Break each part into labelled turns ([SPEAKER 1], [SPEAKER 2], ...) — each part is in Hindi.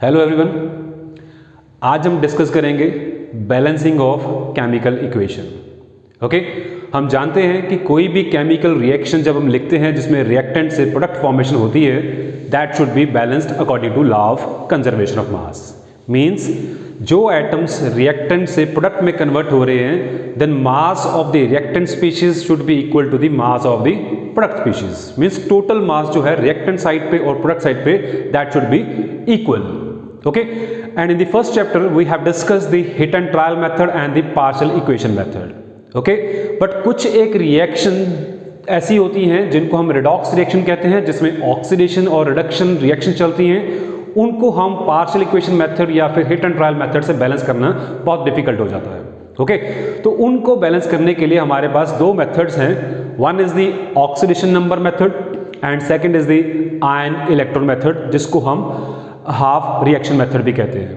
[SPEAKER 1] हेलो एवरीवन, आज हम डिस्कस करेंगे balancing of chemical equation. Okay, हम जानते हैं कि कोई भी केमिकल रिएक्शन जब हम लिखते हैं जिसमें रिएक्टेंट से प्रोडक्ट फॉर्मेशन होती है, that should be balanced according to law of conservation of mass. Means जो एटम्स रिएक्टेंट से प्रोडक्ट में कन्वर्ट हो रहे हैं, then mass of the reactant species should be equal to the mass of the product species. Means total mass जो है रिएक्टेंट साइड पे और प्रोडक्ट साइड पे, that should be equal. Okay, and in the first chapter we have discussed the hit and trial method and the partial equation method. Okay, but कुछ एक रिएक्शन ऐसी होती हैं जिनको हम रिडॉक्स रिएक्शन कहते हैं, जिसमें ऑक्सीडेशन और रिडक्शन रिएक्शन चलती हैं, उनको हम पार्शियल इक्वेशन मेथड या फिर हिट एंड ट्रायल मेथड से बैलेंस करना बहुत डिफिकल्ट हो जाता है। ओके, तो उनको बैलेंस करने के लिए हमारे पास दो मेथड्स हैं। One is the oxidation number method and second is the ion electron method, जिसको हम हाफ रिएक्शन मेथड भी कहते हैं।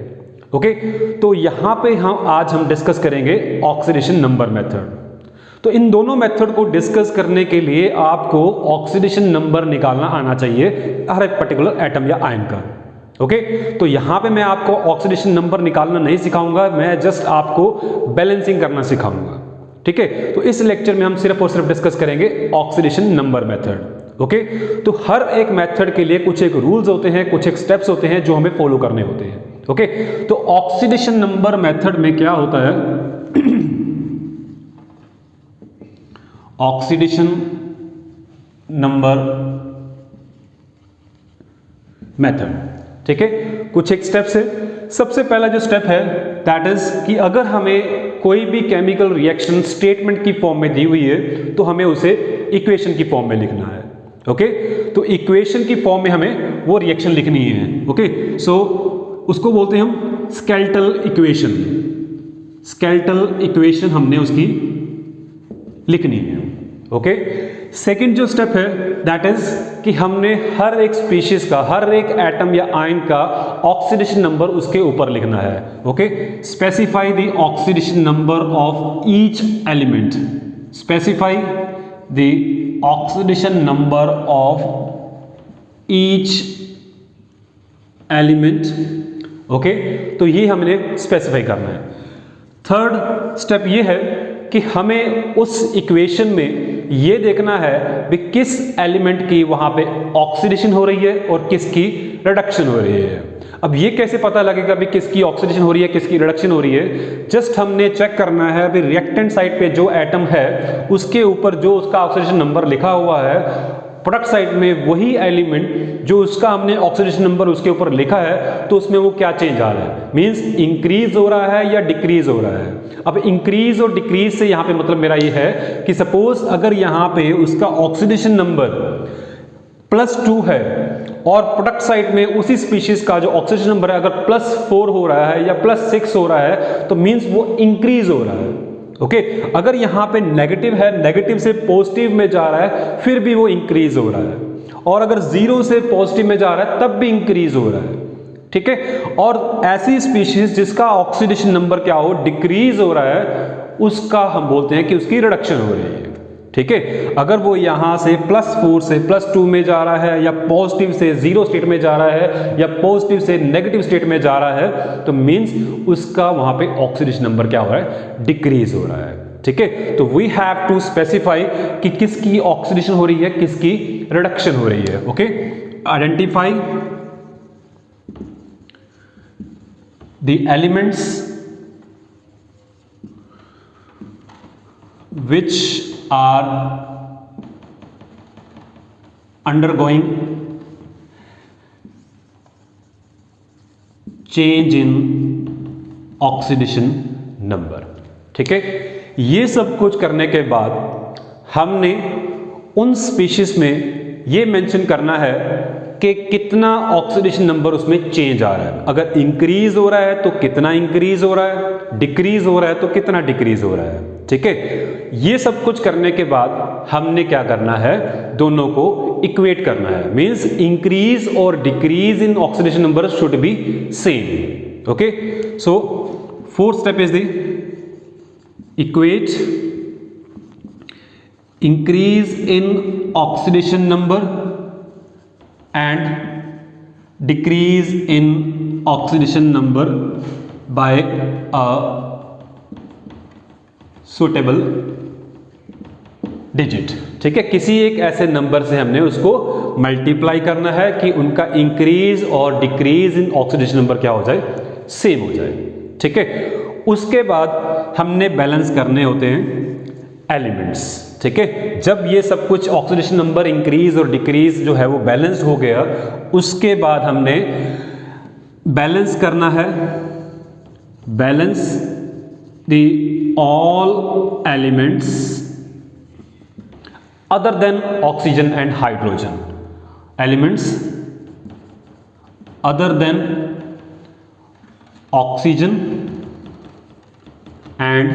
[SPEAKER 1] ओके, तो यहां पे आज हम डिस्कस करेंगे ऑक्सीडेशन नंबर मेथड। तो इन दोनों मेथड को डिस्कस करने के लिए आपको ऑक्सीडेशन नंबर निकालना आना चाहिए हर एक पर्टिकुलर एटम या आयन का। ओके, तो यहां पे मैं आपको ऑक्सीडेशन नंबर निकालना नहीं सिखाऊंगा, मैं जस्ट आपको बैलेंसिंग करना सिखाऊंगा। ठीक है, तो इस लेक्चर में हम सिर्फ और सिर्फ डिस्कस करेंगे ऑक्सीडेशन नंबर मेथड। ओके, तो हर एक मेथड के लिए कुछ एक रूल्स होते हैं, कुछ एक स्टेप्स होते हैं जो हमें फॉलो करने होते हैं। ओके, तो ऑक्सीडेशन नंबर मेथड में क्या होता है? ऑक्सीडेशन नंबर मेथड, ठीक है, कुछ एक स्टेप्स है। सबसे पहला जो स्टेप है दैट इज कि अगर हमें कोई भी केमिकल रिएक्शन स्टेटमेंट की फॉर्म में दी हुई है तो हमें उसे इक्वेशन की फॉर्म में लिखना है। ओके, तो इक्वेशन की फॉर्म में हमें वो रिएक्शन लिखनी है। ओके, सो उसको बोलते हैं हम स्केलेटल इक्वेशन। स्केलेटल इक्वेशन हमने उसकी लिखनी है। ओके, सेकंड जो स्टेप है दैट इज कि हमने हर एक स्पीशीज का, हर एक एटम या आयन का ऑक्सीडेशन नंबर उसके ऊपर लिखना है। Okay, specify the oxidation number of each element. Specify the oxidation number of each element. Okay, तो ये हमने स्पेसिफाई करना है। थर्ड स्टेप ये है कि हमें उस इक्वेशन में ये देखना है कि किस एलिमेंट की वहां पे ऑक्सीडेशन हो रही है और किसकी रिडक्शन हो रही है। अब ये कैसे पता लगेगा भी किसकी ऑक्सीडेशन हो रही है, किसकी रिडक्शन हो रही है? जस्ट हमने चेक करना है भी रिएक्टेंट साइड पे जो एटम है उसके ऊपर जो उसका ऑक्सीडेशन नंबर लिखा हुआ है, प्रोडक्ट साइड में वही एलिमेंट जो उसका हमने ऑक्सीडेशन नंबर उसके ऊपर लिखा है, तो उसमें वो क्या चेंज आ रहा है? मींस इंक्रीज हो रहा है या डिक्रीज हो रहा है। अब इंक्रीज और डिक्रीज से यहां पे मतलब मेरा ये है कि सपोज अगर यहां पे उसका ऑक्सीडेशन नंबर +2 है और प्रोडक्ट साइड में उसी स्पीशीज का जो ऑक्सीडेशन नंबर है अगर +4 हो रहा है या +6 हो रहा है, तो मींस वो इंक्रीज हो रहा है। ओके, अगर यहां पे नेगेटिव है, नेगेटिव से पॉजिटिव में जा रहा है, फिर भी वो इंक्रीज हो रहा है। और अगर 0 से पॉजिटिव में जा रहा है तब भी इंक्रीज हो रहा है। ठीक है, और ऐसी स्पीशीज जिसका ऑक्सीडेशन नंबर क्या हो, डिक्रीज हो रहा है, उसका हम बोलते हैं कि उसकी रिडक्शन हो रही है। ठीक है, अगर वो यहां से +4 से +2 में जा रहा है या पॉजिटिव से 0 स्टेट में जा रहा है या पॉजिटिव से नेगेटिव स्टेट में जा रहा है, तो मींस उसका वहां पे ऑक्सीडेशन नंबर क्या हो रहा है? डिक्रीज हो रहा है। ठीक है, तो वी हैव टू स्पेसिफाई कि किसकी ऑक्सीडेशन हो रही है, किसकी रिडक्शन हो रही है। Okay, identify the elements which are undergoing change in oxidation number। ठीक है, ये सब कुछ करने के बाद हमने उन स्पीशीज में ये मेंशन करना है कि कितना ऑक्सीडेशन नंबर उसमें चेंज आ रहा है। अगर इंक्रीज हो रहा है तो कितना इंक्रीज हो रहा है, डिक्रीज हो रहा है तो कितना डिक्रीज हो रहा है। ठीक है, ये सब कुछ करने के बाद हमने क्या करना है? दोनों को इक्वेट करना है। मींस इंक्रीज और decrease in oxidation number should be same. Okay, so fourth step is the equate increase in oxidation number and decrease in oxidation number by a suitable digit. ठीक है, किसी एक ऐसे नंबर से हमने उसको मल्टीप्लाई करना है कि उनका इंक्रीज और डिक्रीज इन ऑक्सीडेशन नंबर क्या हो जाए, सेम हो जाए। ठीक है, उसके बाद हमने बैलेंस करने होते हैं एलिमेंट्स। ठीक है, जब ये सब कुछ ऑक्सीडेशन नंबर इंक्रीज और डिक्रीज जो है वो बैलेंस हो गया, उसके बाद हमने बैलेंस करना है, balance the all elements other than oxygen and hydrogen, elements other than oxygen and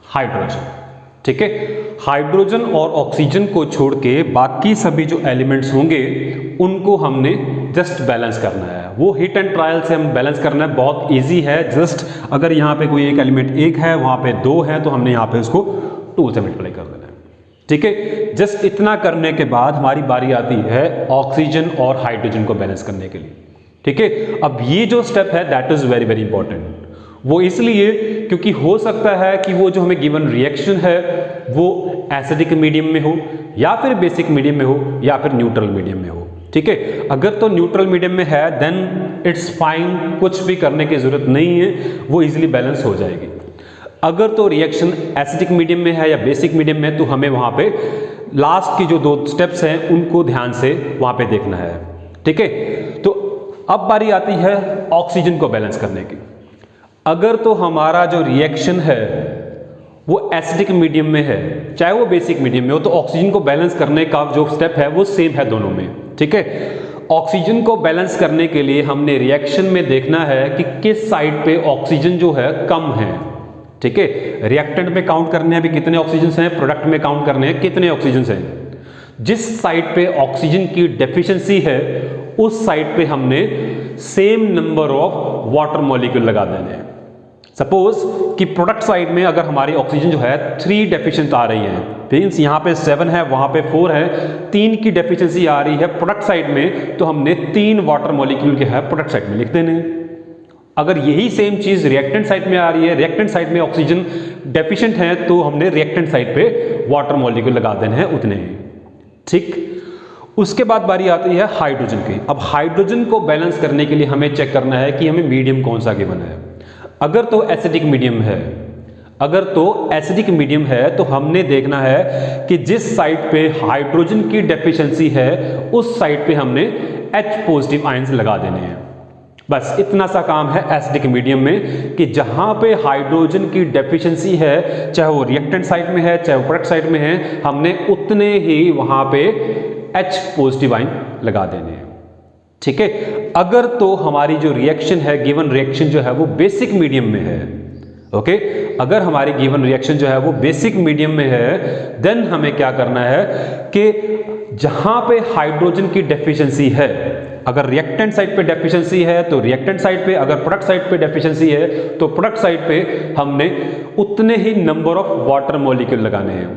[SPEAKER 1] hydrogen. ठीक है, हाइड्रोजन और ऑक्सीजन को छोड़ के बाकी सभी जो एलिमेंट्स होंगे उनको हमने जस्ट बैलेंस करना है। वो हिट एंड ट्रायल से हम बैलेंस करना है, बहुत इजी है। जस्ट अगर यहाँ पे कोई एक एलिमेंट 1 है, वहाँ पे 2 है, तो हमने यहाँ पे उसको 2 से मल्टीप्लाई कर देना है। ठीक है, जस्ट इतना करने के बाद हमारी बारी आती है ऑक्सीजन और हाइड्रोजन को बैलेंस करने के लिए। ठीक है, अब ये जो स्टेप है that is very very important. वो इसलिए क्योंकि हो सकता है कि वो जो हमें गिवन रिएक्शन है वो एसिडिक मीडियम में हो, या फिर बेसिक मीडियम में हो, या फिर न्यूट्रल मीडियम में हो। ठीक है, अगर तो न्यूट्रल मीडियम में है देन इट्स फाइन, कुछ भी करने की जरूरत नहीं है, वो इजीली बैलेंस हो जाएगी। अगर तो रिएक्शन एसिडिक मीडियम में है या बेसिक मीडियम में, तो हमें वहां पे लास्ट की जो 2 स्टेप्स हैं उनको ध्यान से वहां पे देखना है। ठीक है, तो अब बारी आती है ऑक्सीजन को बैलेंस करने की। अगर तो हमारा जो रिएक्शन है वो एसिडिक मीडियम में है, चाहे वो बेसिक मीडियम में हो, तो ऑक्सीजन को बैलेंस करने का जो स्टेप है वो सेम है दोनों में। ठीक है, ऑक्सीजन को बैलेंस करने के लिए हमने रिएक्शन में देखना है कि किस साइड पे ऑक्सीजन जो है कम है। ठीक है, रिएक्टेंट में काउंट करने हैं अभी कितने ऑक्सीजन हैं, प्रोडक्ट में काउंट करने हैं कितने ऑक्सीजन हैं। जिस साइड पे ऑक्सीजन की डेफिशिएंसी है उस साइड पे हमने same number of water molecule लगा देने हैं। सपोज कि प्रोडक्ट साइड में अगर हमारी ऑक्सीजन जो है 3 डेफिशिएंट आ रही है, मींस यहाँ पे 7 है, वहां पे 4 है, 3 की डेफिशिएंसी आ रही है प्रोडक्ट साइड में, तो हमने 3 वाटर मॉलिक्यूल के है प्रोडक्ट साइड में लिख देने हैं। अगर यही सेम चीज रिएक्टेंट साइड में आ रही है, रिएक्टेंट साइड में ऑक्सीजन डेफिशिएंट है, तो हमने रिएक्टेंट साइड पे वाटर मॉलिक्यूल लगा देने हैं उतने ही। ठीक, उसके बाद बारी आती है हाइड्रोजन की। अब हाइड्रोजन को बैलेंस करने के लिए हमें चेक करना है कि हमें मीडियम कौन सा गिवन है। अगर तो एसिडिक मीडियम है, अगर तो एसिडिक मीडियम है, तो हमने देखना है कि जिस साइड पे हाइड्रोजन की डेफिशिएंसी है उस साइड पे हमने H पॉजिटिव आयंस लगा देने हैं। बस इतना सा काम है एसिडिक मीडियम में कि जहां पे हाइड्रोजन की डेफिशिएंसी है, चाहे वो रिएक्टेंट साइड में है चाहे वो प्रोडक्ट साइड में है, हमने उतने ही वहां पे H पॉजिटिव आयन लगा देने हैं। ठीक है, अगर तो हमारी जो रिएक्शन है, गिवन रिएक्शन जो है वो बेसिक मीडियम में है, ओके, अगर हमारी गिवन रिएक्शन जो है वो बेसिक मीडियम में है, देन हमें क्या करना है कि जहां पे हाइड्रोजन की डेफिशिएंसी है, अगर रिएक्टेंट साइड पे डेफिशिएंसी है तो रिएक्टेंट साइड पे, अगर प्रोडक्ट साइड पे डेफिशिएंसी है तो प्रोडक्ट साइड पे हमने उतने ही नंबर ऑफ वाटर मॉलिक्यूल लगाने हैं।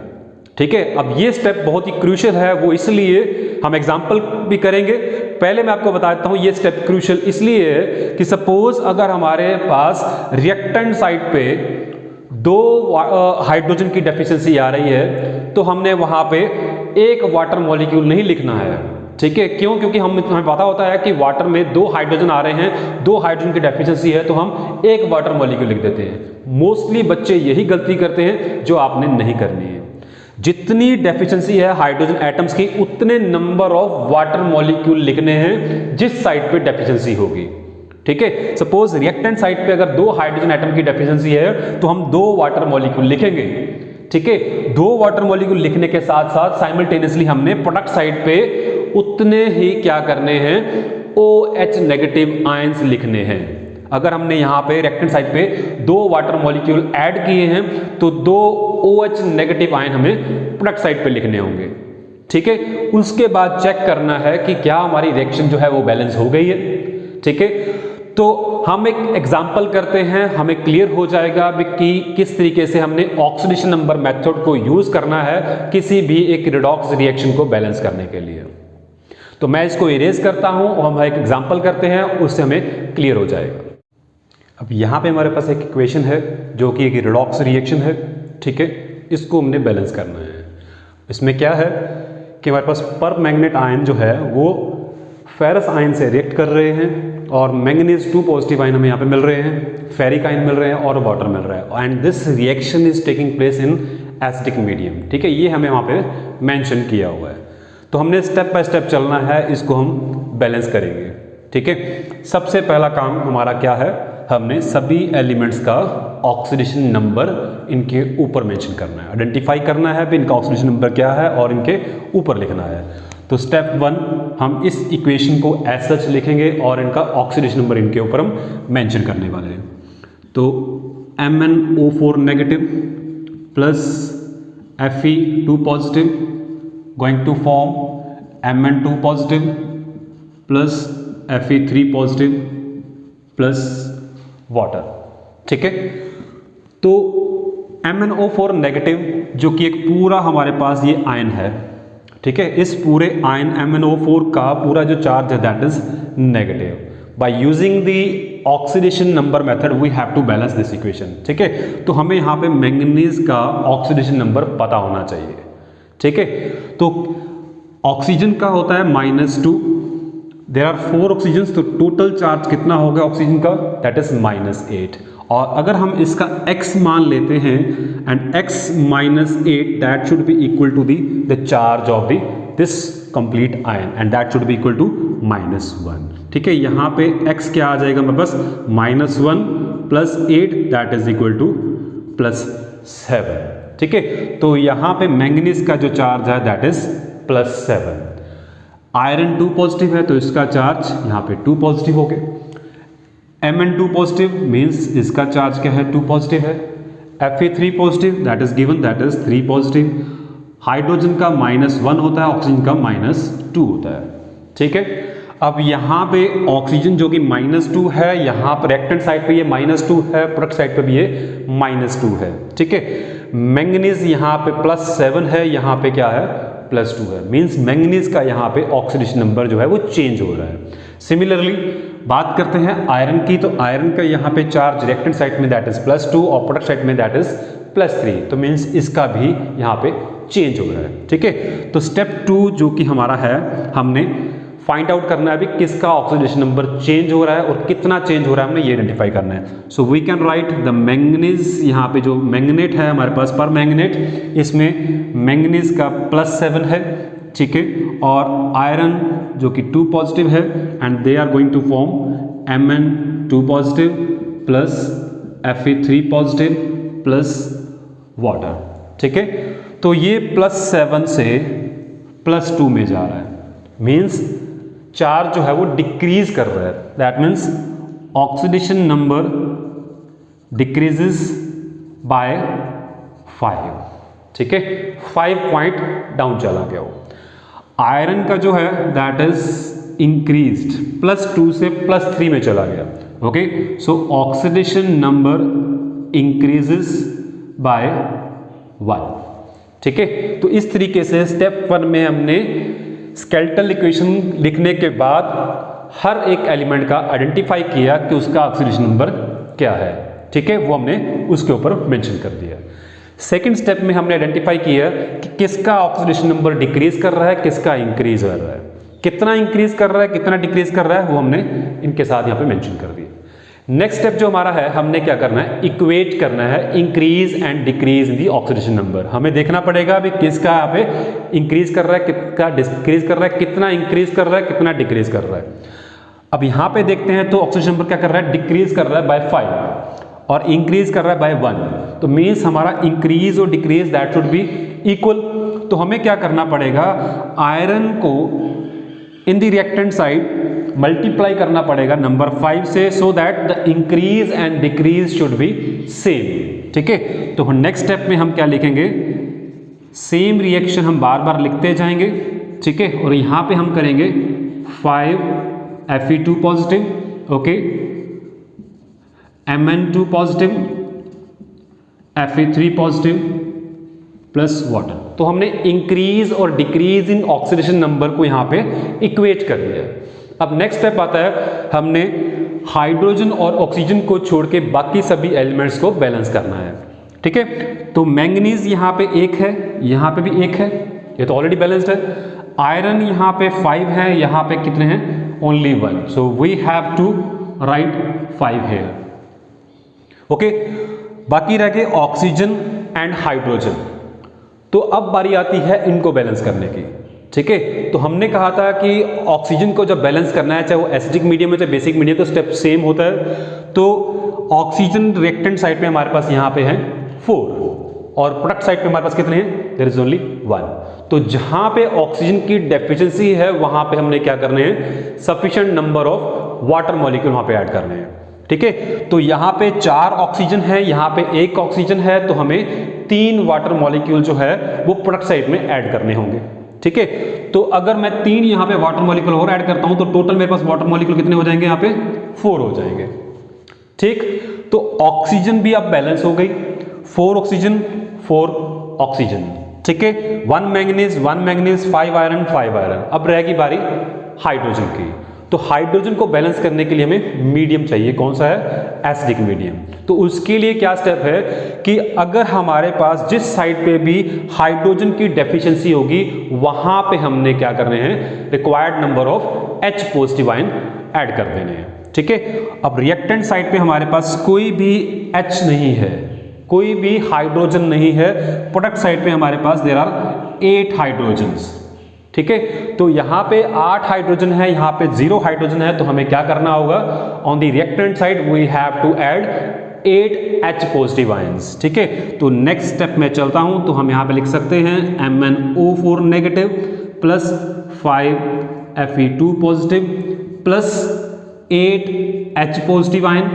[SPEAKER 1] ठीक है, अब ये स्टेप बहुत ही क्रूशियल है, वो इसलिए हम एग्जांपल भी करेंगे। पहले मैं आपको बता देता हूं ये स्टेप क्रूशियल इसलिए है कि सपोज अगर हमारे पास रिएक्टेंट साइड पे 2 हाइड्रोजन की डेफिशिएंसी आ रही है, तो हमने वहां पे 1 वाटर मॉलिक्यूल नहीं लिखना है। ठीक है, क्यों? क्योंकि हमें पता होता है कि वाटर में 2 हाइड्रोजन आ रहे हैं, 2 हाइड्रोजन की डेफिशिएंसी है, तो हम 1 वाटर मॉलिक्यूल लिख देते हैं। मोस्टली बच्चे यही गलती करते हैं जो आपने नहीं करनी है। जितनी डेफिशिएंसी है हाइड्रोजन एटम्स की, उतने नंबर ऑफ वाटर मॉलिक्यूल लिखने हैं जिस साइड पे डेफिशिएंसी होगी। ठीक है, सपोज रिएक्टेंट साइड पे अगर 2 हाइड्रोजन एटम की डेफिशिएंसी है तो हम 2 वाटर मॉलिक्यूल लिखेंगे। ठीक है, 2 वाटर मॉलिक्यूल लिखने के साथ साथ साइमल्टेनियसली हमने प्रोडक्ट साइड पे उतने ही क्या करने हैं, OH नेगेटिव आयंस लिखने हैं। अगर हमने यहाँ पे रिएक्टेंट साइड पे 2 वाटर मॉलिक्यूल ऐड किए हैं तो 2 OH नेगेटिव आयन हमें प्रोडक्ट साइड पे लिखने होंगे। ठीक है, उसके बाद चेक करना है कि क्या हमारी रिएक्शन जो है वो बैलेंस हो गई है। ठीक है, तो हम एक एग्जांपल करते हैं, हमें क्लियर हो जाएगा कि किस तरीके से हमने ऑक्सीडेशन नंबर मेथड को यूज करना है किसी भी एक रिडॉक्स रिएक्शन को बैलेंस करने के लिए। तो मैं इसको इरेज करता हूं और हम एक एग्जांपल करते हैं, उससे हमें क्लियर हो जाएगा। अब यहाँ पे हमारे पास एक इक्वेशन है जो कि एक रिडॉक्स रिएक्शन है, ठीक है, इसको हमने बैलेंस करना है। इसमें क्या है कि हमारे पास पर मैग्नेट आयन जो है वो फेरस आयन से रिएक्ट कर रहे हैं और मैंगनीज 2 पॉजिटिव आयन हमें यहाँ पे मिल रहे हैं, फेरिक आयन मिल रहे हैं और वाटर मिल रहा है, and this reaction is taking place in acidic medium, ठीक है, ये हमें वहाँ पे मेंशन किया हुआ है। तो हमने स्टेप बाय स्टेप चलना है, इसको हम बैलेंस करेंगे, ठीक है। सबसे पहला काम हमारा क्या है, हमने सभी एलिमेंट्स का ऑक्सीडेशन नंबर इनके ऊपर मेंशन करना है, आइडेंटिफाई करना है भी इनका ऑक्सीडेशन नंबर क्या है और इनके ऊपर लिखना है। तो स्टेप 1 हम इस इक्वेशन को एज सच लिखेंगे और इनका ऑक्सीडेशन नंबर इनके ऊपर हम मेंशन करने वाले हैं। तो MnO4 negative plus Fe2 positive going to form Mn2 positive plus Fe3 positive plus water, ठीक है। तो MnO4 नेगेटिव जो कि एक पूरा हमारे पास ये आयन है, ठीक है, इस पूरे आयन MnO4 का पूरा जो चार्ज है that is negative. By using the oxidation number method we have to balance this equation, ठीक है। तो हमें यहाँ पे मैंगनीज का ऑक्सीडेशन नंबर पता होना चाहिए, ठीक है। तो ऑक्सीजन का होता है -2, देयर आर 4 ऑक्सीजन, तो टोटल चार्ज कितना होगा ऑक्सीजन का, दैट इज -8। और अगर हम इसका x मान लेते हैं and x -8 that should be equal to the charge of this complete ion and that should be equal to -1, ठीक है। यहाँ पे x क्या आ जाएगा मेरे पास, -1 plus 8 that is equal to +7, ठीक है। तो यहाँ पे मैंगनीज का जो चार्ज है दैट इज +7। आयरन 2 पॉजिटिव है तो इसका चार्ज यहाँ पे 2 पॉजिटिव हो गए। Mn2 पॉजिटिव मीन्स इसका चार्ज क्या है, 2 पॉजिटिव है। Fe3 positive that is given that is 3 positive. Hydrogen का -1 होता है, ऑक्सीजन का -2 होता है, ठीक है। अब यहाँ पे ऑक्सीजन जो कि -2 है, यहाँ पर रिएक्टेंट साइड पे ये -2 है, प्रोडक्ट साइड पे भी ये -2 है, ठीक है। मैंगनीज यहाँ पे +7 है, यहाँ पे क्या है +2 है, मीन्स मैंगनीज का यहाँ पे ऑक्सीडेशन नंबर जो है वो चेंज हो रहा है। सिमिलरली बात करते हैं आयरन की, तो आयरन का यहाँ पे चार्ज रिएक्टेंट साइड में दैट इज +2 और प्रोडक्ट साइड में दैट इज +3, तो मीन्स इसका भी यहाँ पे चेंज हो रहा है, ठीक है। तो स्टेप 2 जो कि हमारा है, हमने फाइंड आउट करना है अभी किसका ऑक्सीडेशन नंबर चेंज हो रहा है और कितना चेंज हो रहा है, हमने ये आइडेंटिफाई करना है। So we can write the manganese, यहाँ पे जो मैंगनेट है हमारे पास पर मैंगनेट, इसमें मैंगनीज का +7 है, ठीक है, और आयरन जो कि 2 पॉजिटिव है and they are going to form Mn2 positive plus Fe3 positive plus water, ठीक है। तो ये +7 से +2 में जा रहा है, मीन्स चार्ज जो है वो डिक्रीज कर रहा है, that means oxidation number decreases by 5, ठीक है, 5 पॉइंट डाउन चला गया वो। आयरन का जो है दैट इज इंक्रीज्ड, +2 से +3 में चला गया, okay. So oxidation number increases by 1, ठीक है। तो इस तरीके से स्टेप 1 में हमने स्केलेटल इक्वेशन लिखने के बाद हर एक एलिमेंट का आइडेंटिफाई किया कि उसका ऑक्सीडेशन नंबर क्या है, ठीक है, वो हमने उसके ऊपर मेंशन कर दिया। सेकंड स्टेप में हमने आइडेंटिफाई किया कि किसका ऑक्सीडेशन नंबर डिक्रीज कर रहा है, किसका इंक्रीज कर रहा है, कितना इंक्रीज कर रहा है, कितना डिक्रीज कर रहा है, वो हमने इनके साथ यहाँ पे मेंशन कर दिया। नेक्स्ट स्टेप जो हमारा है, हमने क्या करना है, इक्वेट करना है increase and decrease in the oxidation number. हमें देखना पड़ेगा अभी किसका यहाँ पे इंक्रीज कर रहा है, कितना डिक्रीज कर रहा है, कितना इंक्रीज कर रहा है, कितना डिक्रीज कर रहा है। अब यहाँ पे देखते हैं तो ऑक्सीडेशन नंबर क्या कर रहा है, डिक्रीज कर रहा है बाय 5 और इंक्रीज कर रहा है बाय 1, तो मीन्स हमारा इंक्रीज और decrease that should be equal. तो हमें क्या करना पड़ेगा, आयरन को in the reactant side multiply करना पड़ेगा नंबर 5 से, so that the increase and decrease should be same, ठीक है। तो नेक्स्ट स्टेप में हम क्या लिखेंगे, सेम रिएक्शन हम बार बार लिखते जाएंगे, ठीक है, और यहाँ पे हम करेंगे 5 Fe2 positive, okay, Mn2 positive, Fe3 positive plus water. तो हमने इंक्रीज और डिक्रीज इन ऑक्सीडेशन नंबर को यहाँ पे इक्वेट कर दिया। अब नेक्स्ट स्टेप आता है, हमने हाइड्रोजन और ऑक्सीजन को छोड़ के बाकी सभी एलिमेंट्स को बैलेंस करना है। ठीक है, तो मैंगनीज यहाँ पे 1 है, यहाँ पे भी 1 है, ये तो ऑलरेडी बैलेंस्ड है। आयरन यहाँ पे 5 है, यहाँ पे कितने हैं, only 1, so we have to write 5 here. Okay, बाकी रह गए ऑक्सीजन एंड हाइड्रोजन। तो अब बारी आती है इनको बैलेंस करने की। ठीक है, तो हमने कहा था कि ऑक्सीजन को जब बैलेंस करना है, चाहे वो एसिडिक मीडियम है चाहे बेसिक मीडियम, तो स्टेप सेम होता है। तो ऑक्सीजन रिएक्टेंट साइड पे हमारे पास यहाँ पे है 4 और प्रोडक्ट साइड पे हमारे पास कितने हैं, देयर इज ओनली 1। तो जहां पे ऑक्सीजन की डेफिशिएंसी है वहां पे हमने क्या करने हैं, sufficient number of water molecule वहां पे ऐड करने हैं। ठीक है, तो यहाँ पे 4 ऑक्सीजन है, यहाँ पे 1 ऑक्सीजन है, तो हमें 3 वाटर मॉलिक्यूल जो है वो प्रोडक्ट साइड में ऐड करने होंगे। ठीक है, तो अगर मैं 3 यहाँ पे वाटर मॉलिक्यूल और ऐड करता हूं तो टोटल मेरे पास वाटर मॉलिक्यूल कितने हो जाएंगे, यहाँ पे 4 हो जाएंगे। ठीक, तो ऑक्सीजन भी अब बैलेंस हो गई, 4 ऑक्सीजन 4 ऑक्सीजन। ठीक है, 1 मैंगनीज 5 आयरन 5 आयरन। अब रहेगी बारी हाइड्रोजन की। तो हाइड्रोजन को बैलेंस करने के लिए हमें मीडियम चाहिए, कौन सा है, एसिडिक मीडियम। तो उसके लिए क्या स्टेप है कि अगर हमारे पास जिस साइड पे भी हाइड्रोजन की डेफिशिएंसी होगी वहां पे हमने क्या करने हैं, required number of H positive ion add कर देने हैं। ठीक है, अब रिएक्टेंट साइड पे हमारे पास कोई भी H नहीं है, कोई भी हाइड्रोजन नहीं है। प्रोडक्ट साइड पे हमारे पास देयर आर 8 हाइड्रोजन्स। ठीक है, तो यहाँ पे 8 हाइड्रोजन है, यहाँ पे 0 हाइड्रोजन है, तो हमें क्या करना होगा, on the reactant side we have to add 8 H positive ions. ठीक है, तो नेक्स्ट स्टेप में चलता हूं, तो हम यहाँ पे लिख सकते हैं MnO4 negative plus 5 Fe2 positive plus 8 H positive ion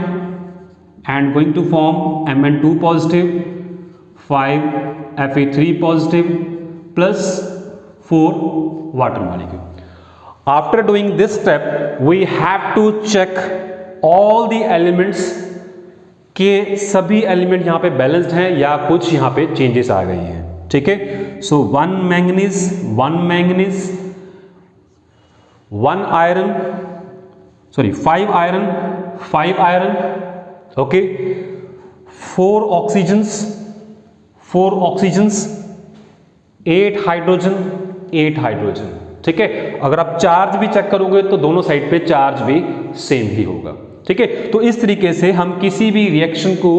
[SPEAKER 1] and going to form Mn2 positive 5 Fe3 positive plus 4 water molecule. After doing this step we have to check all the elements के सभी एलिमेंट यहाँ पे बैलेंस्ड हैं या कुछ यहाँ पे चेंजेस आ गई हैं। ठीक है, सो 1 manganese 1 iron, sorry 5 iron, okay, 4 oxygens 8 hydrogen. ठीक है, अगर आप चार्ज भी चेक करोगे तो दोनों साइड पे चार्ज भी सेम ही होगा। ठीक है, तो इस तरीके से हम किसी भी रिएक्शन को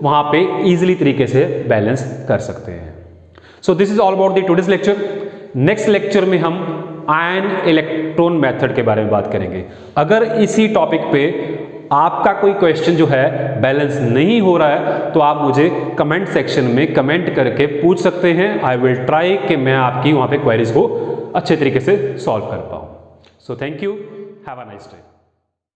[SPEAKER 1] वहां पे इजीली तरीके से बैलेंस कर सकते हैं। So this is all about the today's lecture. Next lecture में हम आयन इलेक्ट्रॉन मेथड के बारे में बात करेंगे। अगर इसी टॉपिक पे आपका कोई क्वेश्चन जो है बैलेंस नहीं हो रहा है तो आप मुझे कमेंट सेक्शन में कमेंट करके पूछ सकते हैं। आई विल ट्राई कि मैं आपकी वहां पे क्वेरीज को अच्छे तरीके से सॉल्व कर पाऊं। So thank you, have a nice day.